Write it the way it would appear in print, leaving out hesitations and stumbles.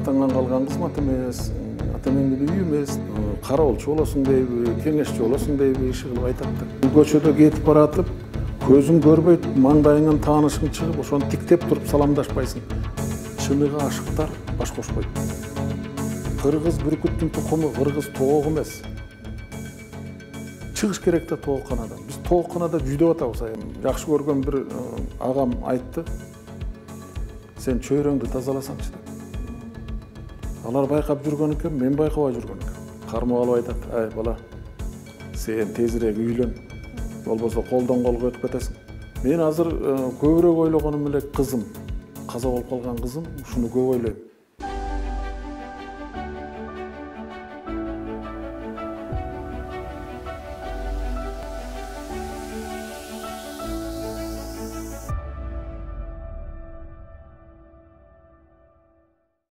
атаңан калган кызмат эмес, ата меңдүү үй эмес, кароолчу болосуң дейби, кеңешчи болосуң дейби иши кылып айтат да. Көчөдө кетип баратып, көзүң көрбөйт, маңдайыңан таанышың чыгып, ошону тиктеп туруп саламдашпайсың. Чыныгы ашыктар баш кошпойт. Кыргыз бүркүттүн тукуму, кыргыз тоок эмес. Чыгыш керек да тоокканадан. Биз тоокканада жүдөп атабыз. Жакшы көргөн бир агам айтты. Сен чөйрөңдү тазаласаңчы деп. Алар байкап жүргөн экен, мен байкабай жүргөн экен. Кармап алып айтат: "Ай бала, сен тезирээк үйлөн. Болбосо колдон колго өтүп кетесиң." Мен азыр көбүрөөк ойлогонум эле кызым. Каза болуп калган кызым, ушуну көп ойлойм.